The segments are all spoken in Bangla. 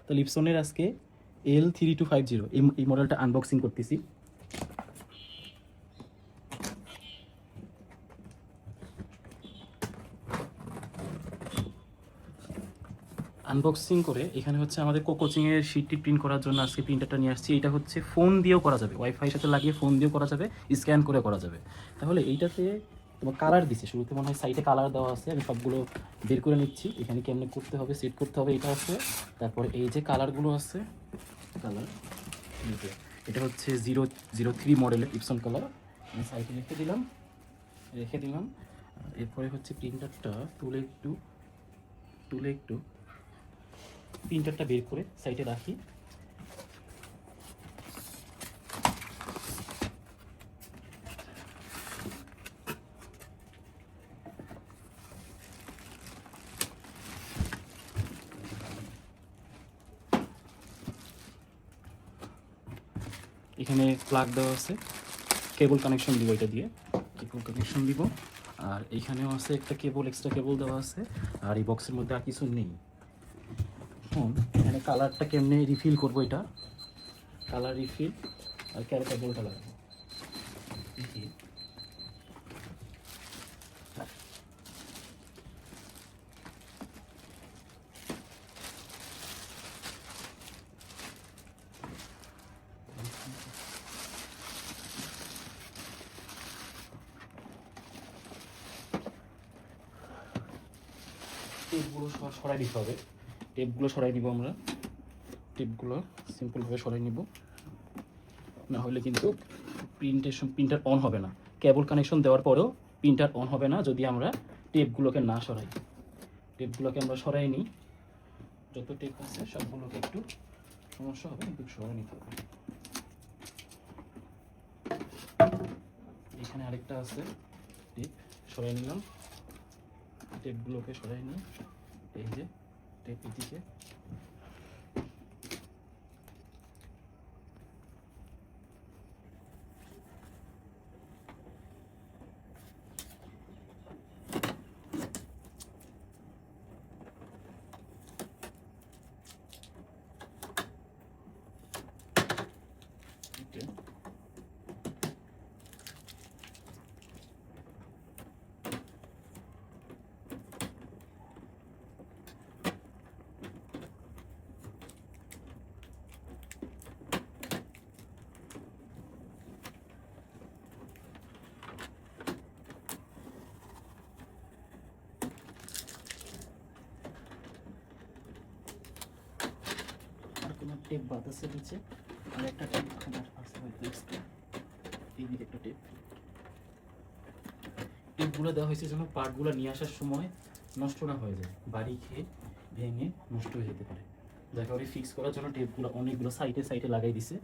তো লিপসনের আজকে L3250 এই মডেলটা আনবক্সিং করতেছি। আনবক্সিং করে এখানে হচ্ছে আমাদের কোচিংয়ের শিটটি প্রিন্ট করার জন্য আজকে প্রিন্টারটা নিয়ে আসছি। এটা হচ্ছে ফোন দিয়েও করা যাবে, ওয়াইফাইয়ের সাথে লাগিয়ে ফোন দিয়েও করা যাবে, স্ক্যান করে করা যাবে। তাহলে এইটাতে তোমার কালার দিছে, শুরুতে মনে হয় সাইডে কালার দেওয়া আছে, আমি সবগুলো বের করে নিচ্ছি। এখানে কেমনে করতে হবে, সেট করতে হবে এটা আছে। তারপরে এই যে কালারগুলো আছে, কালার এটা হচ্ছে 003 মডেলের ইপসন কালার, আমি সাইডে রেখে দিলাম। এরপরে হচ্ছে প্রিন্টারটা তুলে একটু প্রিন্টারটা বের করে সাইডে রাখি। এখানে প্লাগ দেওয়া আছে, কেবল কানেকশন দিব, এটা দিয়ে কেবল কানেকশন দিব। আর এইখানেও আছে একটা কেবল, এক্সট্রা কেবল দেওয়া আছে। আর এই বক্সের মধ্যে আর কিছু নেই। এখানে কালারটা কেমনে রিফিল করবো, এটা কালার রিফিল আর কেবলটা লাগবে। টেপগুলো সরাই দিতে হবে, টেপগুলো সরাই নিব আমরা, টেপগুলো সিম্পলভাবে সরাই নিব, না হলে কিন্তু প্রিন্টার অন হবে না। কেবল কানেকশন দেওয়ার পরেও প্রিন্টার অন হবে না যদি আমরা টেপগুলোকে না সরাই। টেপগুলোকে আমরা সরাই নিই, যত টেপ আছে সবগুলোকে, একটু সমস্যা হবে কিন্তু সরাই নিতে হবে। এখানে আরেকটা আছে টেপ, সরাই নিলাম। টেপগুলোকে সরাই নিই, এই যে টেপ এদিকে। টেপ বাদ আছে নিচে, আর একটা টেপ আছে হয়তো এক্সট্রা, এই দিকে একটা টেপ। টেপগুলো দেওয়া হয়েছে যেন পার্টগুলো নিয়ে আসার সময় নষ্ট না হয়ে যায়, বাড়ি খেয়ে ভেঙে নষ্ট হয়ে যেতে পারে। যার কারণে ফিক্স করার জন্য টেপগুলো অনেকগুলো সাইডে লাগাই দিছে।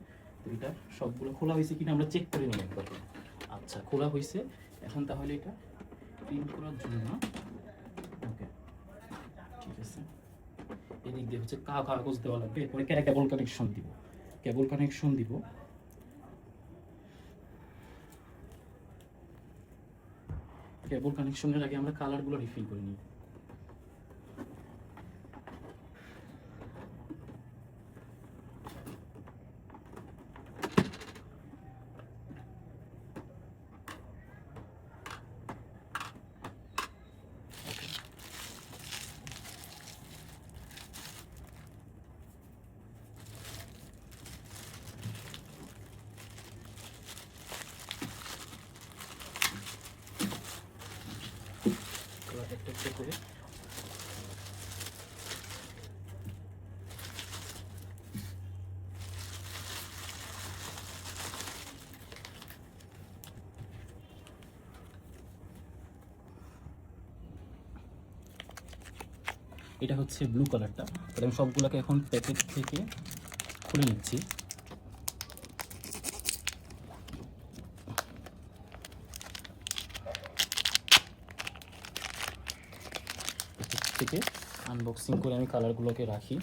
তো এটা সবগুলো খোলা হয়েছে কিনা আমরা চেক করে নিই একবার। আচ্ছা, খোলা হয়েছে। এখন তাহলে এটা প্রিন্ট করার জন্য, ওকে ঠিক আছে, এদিক দিয়ে হচ্ছে কাগজ দেওয়া লাগবে। এরপরে কেবল কানেকশন দিব, কেবল কানেকশনের আগে আমরা কালারগুলো রিফিল করে নিই। একটা করে এটা হচ্ছে ব্লু কালারটা। তাহলে আমি সবগুলোকে এখন প্যাকেট থেকে খুলে নিচ্ছি। থেকে আনবক্সিং করে আমি কালারগুলোকে রাখি।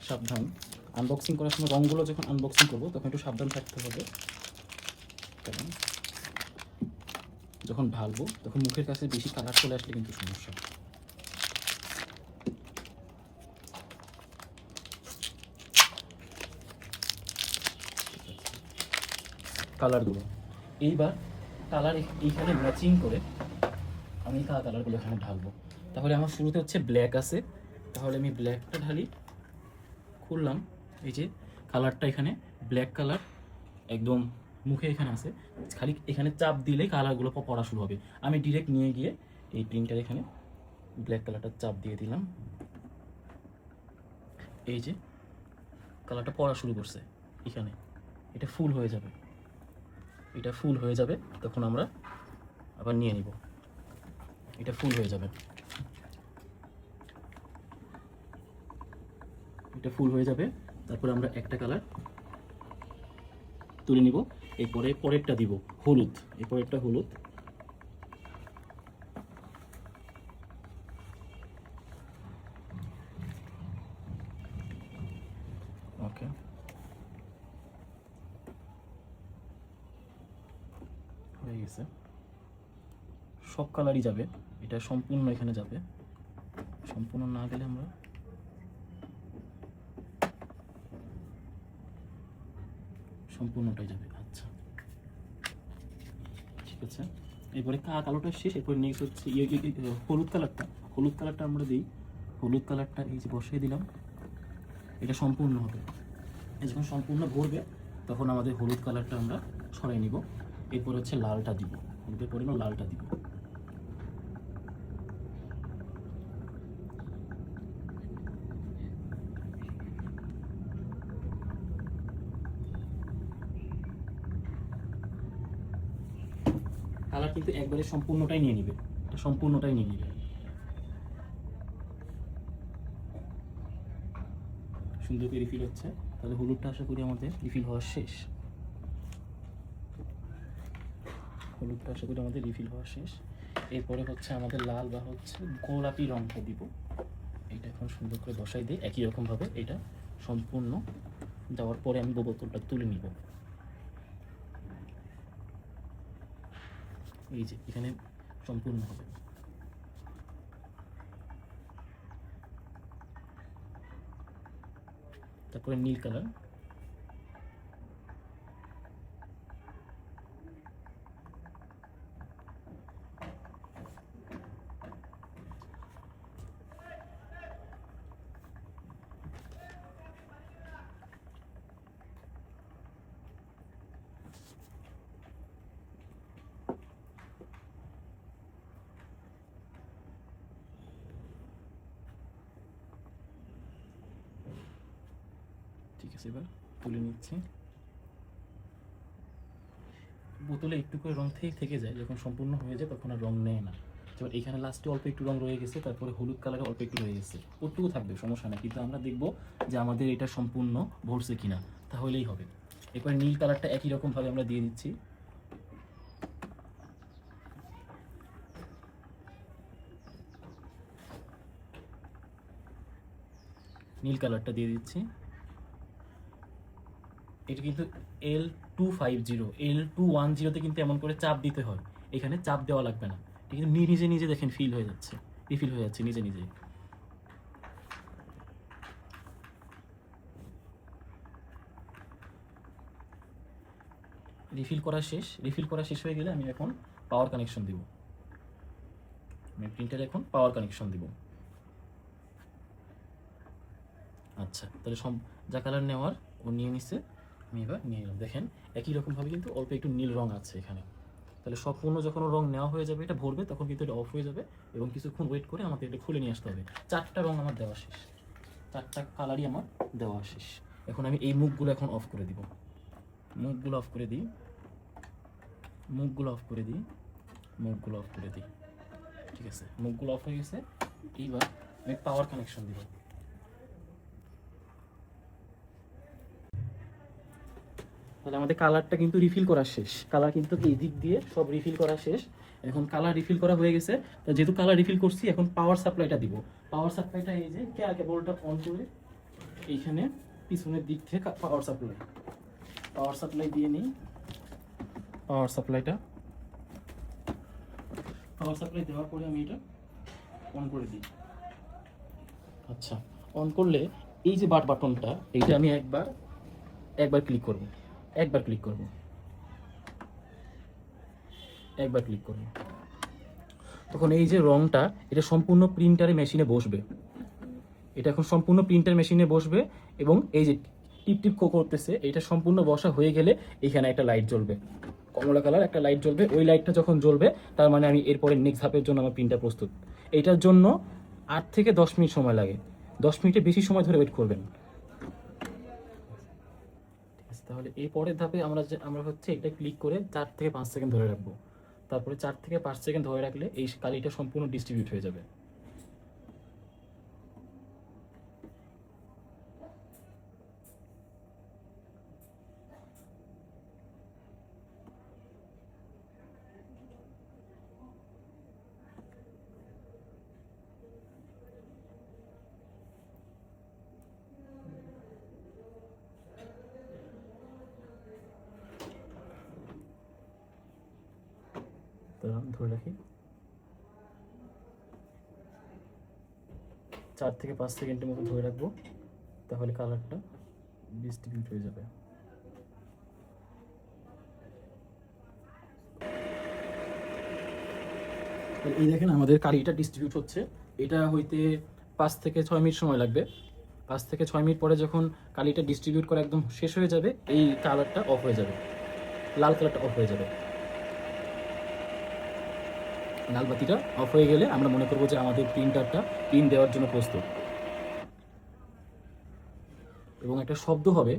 সাবধান, আনবক্সিং করার সময় রঙগুলো যখন আনবক্সিং করবো তখন একটু সাবধান থাকতে হবে, কারণ যখন ঢালবো তখন মুখের কাছে বেশি কালার চলে আসলে কিন্তু সমস্যা। কালারগুলো। এইবার কালার এইখানে ম্যাচিং করে আমি কালারগুলো এখানে ঢালবো। তাহলে আমার শুরুতে হচ্ছে ব্ল্যাক আছে, তাহলে আমি ব্ল্যাকটা ঢালি, খুললাম, এই যে কালারটা এখানে ব্ল্যাক কালার একদম মুখে এখানে আছে, খালি এখানে চাপ দিলেই কালারগুলো পড়া শুরু হবে। আমি ডিরেক্ট নিয়ে গিয়ে এই প্রিন্টার এখানে ব্ল্যাক কালারটা চাপ দিয়ে দিলাম, এই যে কালারটা পড়া শুরু করছে এখানে, এটা ফুল হয়ে যাবে, এটা ফুল হয়ে যাবে, তখন আমরা আবার নিয়ে নিব, এটা ফুল হয়ে যাবে, এটা ফুল হয়ে যাবে। তারপরে আমরা একটা কালার তুলে নিব, এরপরে পরেরটা দিব হলুদ, এই পরেরটা হলুদ, ওকে, হয়ে গেছে, সব কালারই যাবে, এটা সম্পূর্ণ এখানে যাবে, সম্পূর্ণ না গেলে আমরা সম্পূর্ণটাই যাবে। আচ্ছা ঠিক আছে, এরপরে কালোটা শেষ, এরপরে নেক্সট হচ্ছে হলুদ কালারটা, হলুদ কালারটা আমরা দিই, হলুদ কালারটা এই যে বসিয়ে দিলাম, এটা সম্পূর্ণ হবে, যখন সম্পূর্ণ ভরবে তখন আমাদের হলুদ কালারটা আমরা সরাই নিব, এরপর হচ্ছে লালটা দিব, হলুদের পরিমাণ লালটা দিব, কালার কিন্তু একবারে সম্পূর্ণটাই নিয়ে নিবে, এটা সম্পূর্ণটাই নিয়ে নিবে, সুন্দর করে রিফিল হচ্ছে। তাহলে হলুদটা আশা করি আমাদের রিফিল হওয়া শেষ, হলুদটা আশা করি আমাদের রিফিল হওয়া শেষ। এরপরে হচ্ছে আমাদের লাল বা হচ্ছে গোলাপি রঙটা দিব, এটা এখন সুন্দর করে বসাই দিই একই রকমভাবে, এটা সম্পূর্ণ দেওয়ার পরে আমি বোতলটা তুলে নিব, এই যে এখানে সম্পূর্ণ হবে। তারপরে নীল কালার, ঠিক আছে, এবার তুলে নিচ্ছি। বোতলে একটু করে রং থেকে যায়, যখন সম্পূর্ণ হয়ে যায় তখন আর রং নেয় না। যেমন এখানে লাস্টে অল্প একটু রং রয়ে গেছে, তারপরে হলুদ কালারে অল্প একটু রয়ে গেছে, ওটুকু থাকবে, সমস্যা নেই, কিন্তু আমরা দেখব যে আমাদের এটা সম্পূর্ণ ভরছে কিনা, তাহলেই হবে। এরপরে নীল কালারটা একই রকমভাবে আমরা দিয়ে দিচ্ছি, নীল কালারটা দিয়ে দিচ্ছি। এটা কিন্তু L250 L210 কিন্তু এমন করে চাপ দিতে হয়, এখানে চাপ দেওয়া লাগবে না, এটা কিন্তু নিজে নিজে দেখেন ফিল হয়ে যাচ্ছে, রিফিল হয়ে যাচ্ছে নিজে নিজে। রিফিল করা শেষ, রিফিল করা শেষ হয়ে গেলে আমি এখন পাওয়ার কানেকশন দিব, আমি প্রিন্টারে এখন পাওয়ার কানেকশন দিব। আচ্ছা, তাহলে যা কালার নেওয়ার ও নিয়ে নিচ্ছে, আমি এবার নিয়ে নিলাম, দেখেন একই রকমভাবে কিন্তু অল্প একটু নীল রং আছে এখানে। তাহলে সম্পূর্ণ যখন রং নেওয়া হয়ে যাবে, এটা ভরবে, তখন কিন্তু এটা অফ হয়ে যাবে এবং কিছুক্ষণ ওয়েট করে আমাদের এটা খুলে নিয়ে আসতে হবে। চারটা রং আমার দেওয়া শেষ, চারটা কালারই আমার দেওয়া শেষ। এখন আমি এই মুখগুলো এখন অফ করে দিব, মুখগুলো অফ করে দিই, মুখগুলো অফ করে দিই, মুখগুলো অফ করে দিই, ঠিক আছে, মুখগুলো অফ হয়ে গেছে। এইবার আমি পাওয়ার কানেকশন দিব, তাহলে আমাদের কালারটা কিন্তু রিফিল করা শেষ, কালার কিন্তু এই দিক দিয়ে সব রিফিল করা শেষ। এখন কালার রিফিল করা হয়ে গেছে, তো যেহেতু কালার রিফিল করছি, এখন পাওয়ার সাপ্লাইটা দিব। পাওয়ার সাপ্লাইটা এই যে কেবলটা অন করে এইখানে পিছনের দিক থেকে পাওয়ার সাপ্লাই দিয়ে নিই। পাওয়ার সাপ্লাই দেওয়ার পরে আমি এটা অন করে দিই। আচ্ছা, অন করলে এই যে বাটনটা, এইটা আমি একবার ক্লিক করব, একবার ক্লিক করব, তখন এই যে রংটা এটা সম্পূর্ণ প্রিন্টারে মেশিনে বসবে। এটা এখন সম্পূর্ণ প্রিন্টার মেশিনে বসবে এবং এই যে টিপ টিপ করতেছে এটা সম্পূর্ণ বসা হয়ে গেলে এখানে একটা লাইট জ্বলবে, কমলা কালার একটা লাইট জ্বলবে। ওই লাইটটা যখন জ্বলবে তার মানে আমি এরপরে নেক্সট ধাপের জন্য আমার প্রিন্টার প্রস্তুত। এইটার জন্য 8 থেকে 10 মিনিট সময় লাগে, 10 মিনিটের বেশি সময় ধরে ওয়েট করবেন। ঠিক আছে, তাহলে এই পরের ধাপে আমরা হচ্ছে এটা ক্লিক করে 4 থেকে 5 সেকেন্ড ধরে রাখবো। তারপরে 4 থেকে 5 সেকেন্ড ধরে রাখলে এই কালিটা সম্পূর্ণ ডিস্ট্রিবিউট হয়ে যাবে। ধরে রাখি 4 থেকে 5 সেকেন্ডের মতো ধরে রাখবো, তাহলে কালারটা ডিস্ট্রিবিউট হয়ে যাবে। এই দেখেন আমাদের কালিটা ডিস্ট্রিবিউট হচ্ছে। এটা হইতে 5 থেকে 6 মিনিট সময় লাগবে। 5 থেকে 6 মিনিট পরে যখন কালিটা ডিস্ট্রিবিউট করা একদম শেষ হয়ে যাবে, এই কালারটা অফ হয়ে যাবে, লাল কালারটা অফ হয়ে যাবে। লাল বাতিটা অফ হয়ে গেলে আমরা মনে করবো যে আমাদের প্রিন্টারটা প্রিন্ট দেওয়ার জন্য প্রস্তুত। এবং একটা শব্দ হবে,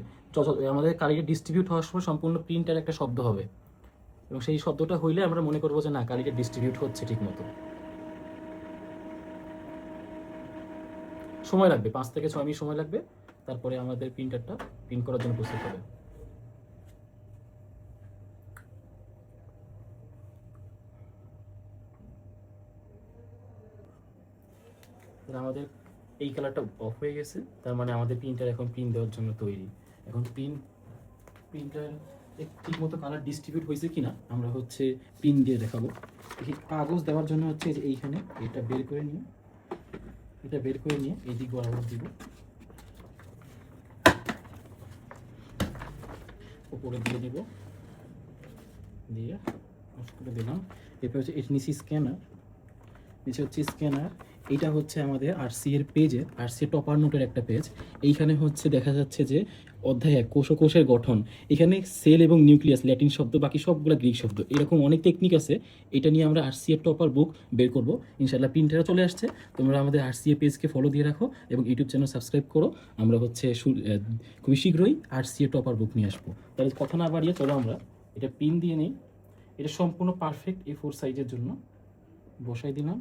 আমাদের কালিটা ডিস্ট্রিবিউট হওয়ার সময় সম্পূর্ণ প্রিন্টার একটা শব্দ হবে, এবং সেই শব্দটা হইলে আমরা মনে করবো যে না, কালিটা ডিস্ট্রিবিউট হচ্ছে ঠিক মতো। সময় লাগবে 5 থেকে 6 মিনিট সময় লাগবে, তারপরে আমাদের প্রিন্টারটা প্রিন্ট করার জন্য প্রস্তুত হবে। আমাদের এই কালারটা অফ হয়ে গেছে, তার মানে আমাদের প্রিন্টার এখন প্রিন্ট দেওয়ার জন্য তৈরি। এখন প্রিন্টার ঠিক মতো কালার ডিস্ট্রিবিউট হয়েছে কিনা আমরা হচ্ছে প্রিন্ট দিয়ে দেখাবো। কাগজ দেওয়ার জন্য হচ্ছে যে এইখানে এটা বের করে নিয়ে এই দিক বরাবর দিব, উপরে দিয়ে দিব, দিয়ে করে দিলাম। এরপর হচ্ছে নিচে স্ক্যানার, নিচে হচ্ছে স্ক্যানার। এইটা হচ্ছে আমাদের আরসি এর পেজের, আরসি টপার নোটের একটা পেজ। এইখানে হচ্ছে দেখা যাচ্ছে যে অধ্যায় 1 কোষের গঠন, এখানে সেল এবং নিউক্লিয়াস ল্যাটিন শব্দ, বাকি সবগুলো গ্রিক শব্দ, এরকম অনেক টেকনিক আছে। এটা নিয়ে আমরা আরসি এর টপার বুক বের করবো ইনশাল্লাহ। প্রিন্টারে চলে আসছে, তোমরা আমাদের আরসি এর পেজকে ফলো দিয়ে রাখো এবং ইউটিউব চ্যানেল সাবস্ক্রাইব করো। আমরা হচ্ছে খুবই শীঘ্রই আরসি এর টপার বুক নিয়ে আসবো। তাহলে কথা না বাড়িয়ে চলো আমরা এটা পিন দিয়ে নিই। এটা সম্পূর্ণ পারফেক্ট A4 সাইজের জন্য বসাই দিলাম।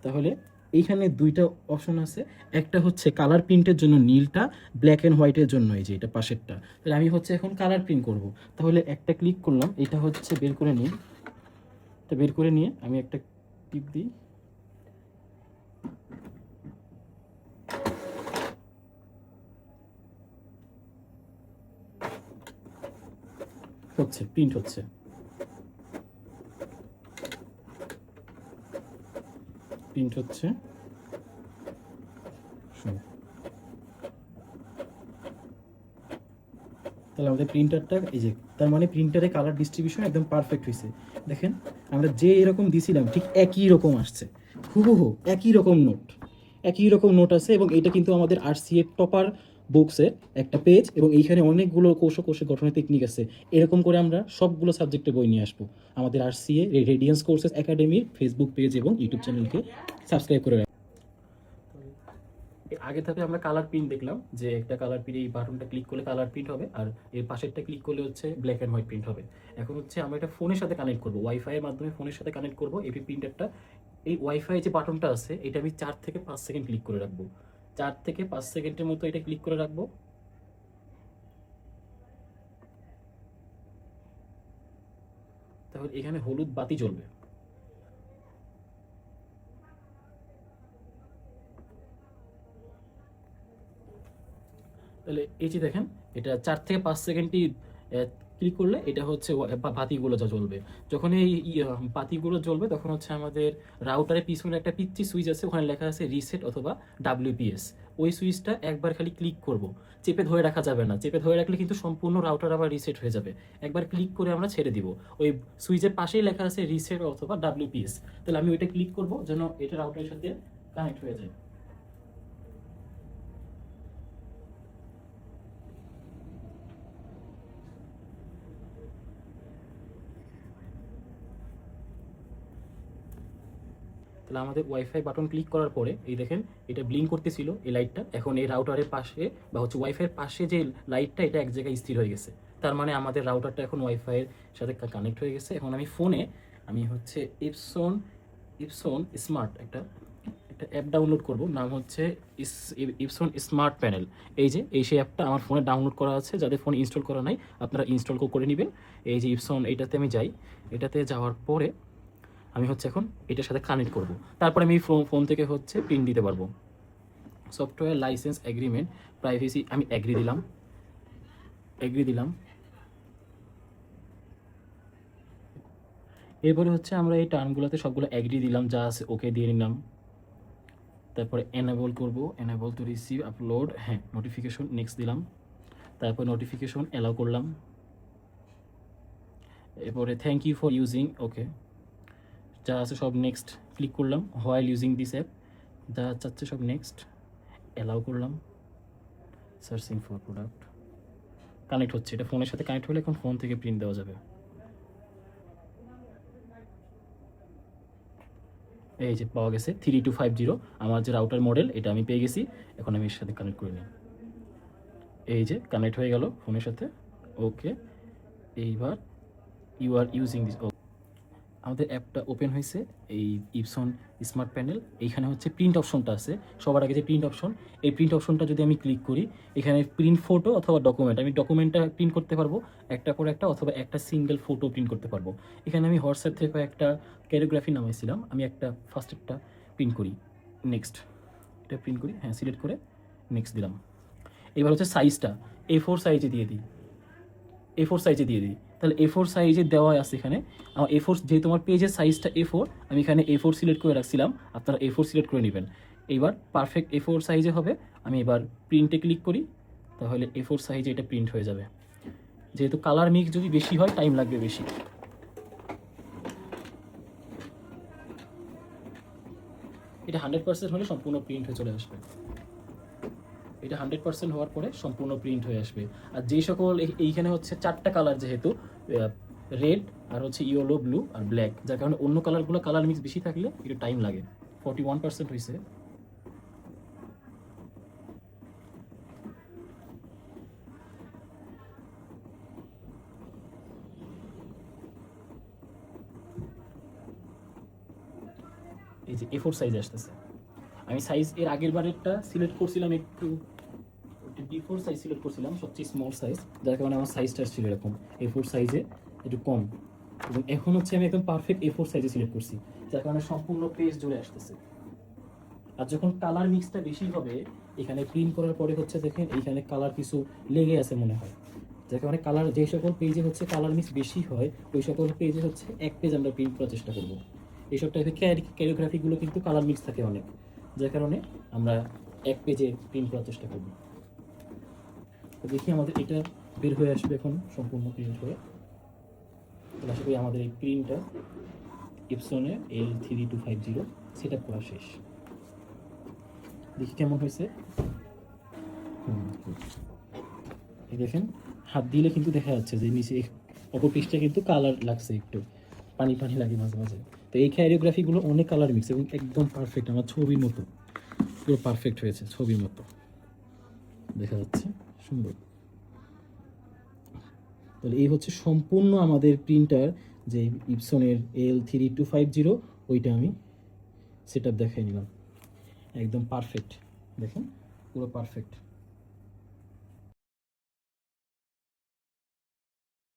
তাহলে এইখানে দুইটা অপশন আছে, একটা হচ্ছে কালার প্রিন্টের জন্য নীলটা, ব্ল্যাক অ্যান্ড হোয়াইটের জন্য এই যে এটা পাশেরটা। তাহলে আমি হচ্ছে এখন কালার প্রিন্ট করব। তাহলে একটা ক্লিক করলাম, এটা হচ্ছে বের করে নিই, এটা বের করে নিয়ে আমি একটা টিপ দিই, হচ্ছে প্রিন্ট হচ্ছে। প্রিন্ট হচ্ছে, তাহলে আমাদের প্রিন্টারটা এই যে, তার মানে প্রিন্টারে কালার ডিস্ট্রিবিউশন একদম পারফেক্ট হয়েছে। দেখেন আমরা যে এরকম দিছিলাম ঠিক একই রকম আসছে, হুবহু একই রকম নোট আছে। এবং এটা কিন্তু আমাদের আরসি এর টপার বুকসের একটা পেজ, এবং এইখানে অনেকগুলো কোষে গঠনের টেকনিক আছে। এরকম করে আমরা সবগুলো সাবজেক্টের বই নিয়ে আসবো। আমাদের আরসিএ রেডিয়েন্স কোর্সেস একাডেমির ফেসবুক পেজ এবং ইউটিউব চ্যানেলকে সাবস্ক্রাইব করে রাখবো। আগে থেকে আমরা কালার প্রিন্ট দেখলাম যে একটা কালার প্রিন্ট, এই বাটনটা ক্লিক করলে কালার প্রিন্ট হবে, আর এর পাশেরটা ক্লিক করলে হচ্ছে ব্ল্যাক অ্যান্ড হোয়াইট প্রিন্ট হবে। এখন হচ্ছে আমরা এটা ফোনের সাথে কানেক্ট করবো, ওয়াইফাই এর মাধ্যমে ফোনের সাথে কানেক্ট করবো এপি প্রিন্টারটা। এই ওয়াইফাই যে বাটনটা আছে এটা আমি 4 থেকে 5 সেকেন্ড ক্লিক করে রাখবো, 4 থেকে 5 সেকেন্ডের মতো এটা ক্লিক করে রাখবো। তাহলে এখানে হলুদ বাতি জ্বলবে। তাহলে এই যে দেখেন এটা 4 থেকে 5 সেকেন্ডই ক্লিক করলে এটা হচ্ছে বাতিগুলো যা জ্বলবে। যখন এই বাতিগুলো জ্বলবে তখন হচ্ছে আমাদের রাউটারের পিছনে একটা পিচ্চি সুইচ আছে, ওখানে লেখা আছে রিসেট অথবা WPS, ওই সুইচটা একবার খালি ক্লিক করব, চেপে ধরে রাখা যাবে না, চেপে ধরে রাখলে কিন্তু সম্পূর্ণ রাউটার আবার রিসেট হয়ে যাবে। একবার ক্লিক করে আমরা ছেড়ে দিব। ওই সুইচের পাশেই লেখা আছে রিসেট অথবা WPS, তাহলে আমি ওইটা ক্লিক করব যেন এটা রাউটারের সাথে কানেক্ট হয়ে যায়। তাহলে আমাদের ওয়াইফাই বাটন ক্লিক করার পরে এই দেখেন এটা ব্লিঙ্ক করতেছিল এই লাইটটা, এখন এই রাউটারের পাশে বা হচ্ছে ওয়াইফাইয়ের পাশে যে লাইটটা এটা এক জায়গায় স্থির হয়ে গেছে। তার মানে আমাদের রাউটারটা এখন ওয়াইফাইয়ের সাথে কানেক্ট হয়ে গেছে। এখন আমি ফোনে আমি হচ্ছে ইপসন স্মার্ট একটা অ্যাপ ডাউনলোড করব, নাম হচ্ছে ইপসন স্মার্ট প্যানেল। এই যে সেই অ্যাপটা আমার ফোনে ডাউনলোড করা আছে, যাদের ফোন ইনস্টল করা নাই আপনারা ইনস্টল করে নেবেন। এই যে ইপসন, এটাতে আমি যাই, এটাতে যাওয়ার পরে আমি হচ্ছে এখন এটার সাথে কানেক্ট করব। তারপরে আমি ফোন থেকে হচ্ছে প্রিন্ট দিতে পারবো। সফটওয়্যার লাইসেন্স এগ্রিমেন্ট প্রাইভেসি আমি এগ্রি দিলাম। এরপরে হচ্ছে আমরা এই টার্মগুলোতে সবগুলো এগ্রি দিলাম, যা আছে ওকে দিয়ে নিলাম। তারপরে এনেবল করব, এনেবল টু রিসিভ আপলোড, হ্যাঁ নোটিফিকেশন নেক্সট দিলাম। তারপর নোটিফিকেশন অ্যালাউ করলাম। এরপরে থ্যাংক ইউ ফর ইউজিং, ওকে যা আছে সব নেক্সট ক্লিক করলাম। হোয়াইল ইউজিং দিস অ্যাপ যা চাচ্ছে সব নেক্সট অ্যালাউ করলাম। সার্চিং ফর প্রোডাক্ট কানেক্ট হচ্ছে, এটা ফোনের সাথে কানেক্ট হলে এখন ফোন থেকে প্রিন্ট দেওয়া যাবে। এই যে পাওয়া গেছে 3250 আমার যে রাউটার মডেল, এটা আমি পেয়ে গেছি। এখন আমি এর সাথে কানেক্ট করে নিই। এই যে কানেক্ট হয়ে গেল ফোনের সাথে, ওকে। এইবার ইউ আর ইউজিং দিস, আমাদের অ্যাপটা ওপেন হয়েছে। এই ইপসন স্মার্ট প্যানেল, এইখানে হচ্ছে প্রিন্ট অপশনটা আছে সবার আগে, যে প্রিন্ট অপশন, এই প্রিন্ট অপশনটা যদি আমি ক্লিক করি, এখানে প্রিন্ট ফটো অথবা ডকুমেন্ট, আমি ডকুমেন্টটা প্রিন্ট করতে পারবো একটা পর একটা, অথবা একটা সিঙ্গেল ফটো প্রিন্ট করতে পারবো। এখানে আমি হোয়াটসঅ্যাপ থেকে একটা ক্যালিগ্রাফি নামাইছিলাম, আমি একটা ফার্স্ট একটা প্রিন্ট করি, নেক্সট এটা প্রিন্ট করি, হ্যাঁ সিলেক্ট করে নেক্সট দিলাম। এবার হচ্ছে সাইজটা A4 সাইজে দিয়ে দিই, A4 সাইজে দিয়ে দিই। তাহলে A4 সাইজে দেওয়া আছে এখানে। আমার A4 যেহেতু আমার পেজের সাইজটা A4, আমি এখানে A4 সিলেক্ট করে রাখছিলাম, আপনারা A4 সিলেক্ট করে নেবেন। এইবার পারফেক্ট A4 সাইজে হবে। আমি এবার প্রিন্টে ক্লিক করি, তাহলে A4 সাইজে এটা প্রিন্ট হয়ে যাবে। যেহেতু কালার মিক্স যদি বেশি হয় টাইম লাগবে বেশি। এটা 100% হলে সম্পূর্ণ প্রিন্ট হয়ে চলে আসবে। এটা 100% হওয়ার পরে সম্পূর্ণ প্রিন্ট হয়ে আসবে। আর যেই সকল এইখানে হচ্ছে 4টা কালার, যেহেতু রেড আর হচ্ছে ইয়েলো, ব্লু আর ব্ল্যাক, যার কারণে অন্য কালারগুলো কালার মিক্স বেশি থাকলে একটু টাইম লাগে। 41% হয়েছে। এই যে A4 সাইজ আসতেছে। আমি সাইজ এর আগের বারেরটা সিলেক্ট করছিলাম একটু D4 সাইজ সিলেক্ট করছিলাম, সবচেয়ে স্মল সাইজ, যার কারণে আমার সাইজটা ছিল এরকম A4 সাইজে একটু কম। এবং এখন হচ্ছে আমি একদম পারফেক্ট A4 সাইজে সিলেক্ট করছি, যার কারণে সম্পূর্ণ পেজ জুড়ে আসতেছে। আর যখন কালার মিক্সটা বেশি হবে, এখানে প্রিন্ট করার পরে হচ্ছে দেখেন এইখানে কালার কিছু লেগে আছে মনে হয়, যার কারণে কালার, যে সকল পেজে হচ্ছে কালার মিক্স বেশি হয় ওই সকল পেজে হচ্ছে এক পেজ আমরা প্রিন্ট করার চেষ্টা করবো। এইসব টাইপের ক্যালিগ্রাফিগুলো কিন্তু কালার মিক্স থাকে অনেক, যার কারণে আমরা এক পেজে প্রিন্ট করার চেষ্টা করবো। তো দেখি আমাদের এটা বের হয়ে আসবে এখন সম্পূর্ণ প্রিন্ট হয়ে। তাহলে আশা করি আমাদের এই প্রিন্টটা ইপসনের L3250 সেট আপ করা শেষ। দেখি কেমন হয়েছে। দেখেন হাত দিলে কিন্তু দেখা যাচ্ছে যে নিচে অপর পিসটা কিন্তু কালার লাগছে, একটু পানি পানি লাগে মাঝে মাঝে। তো এই ক্যারিওগ্রাফিগুলো অনেক কালার মিক্স এবং একদম পারফেক্ট, আমার ছবির মতো পুরো পারফেক্ট হয়েছে, ছবির মতো দেখা যাচ্ছে, সুন্দর। তাহলে এই হচ্ছে সম্পূর্ণ আমাদের প্রিন্টার, যে ইপসনের L3250, ওইটা আমি সেট আপ দেখাই নিলাম, একদম পারফেক্ট, দেখেন পুরো পারফেক্ট।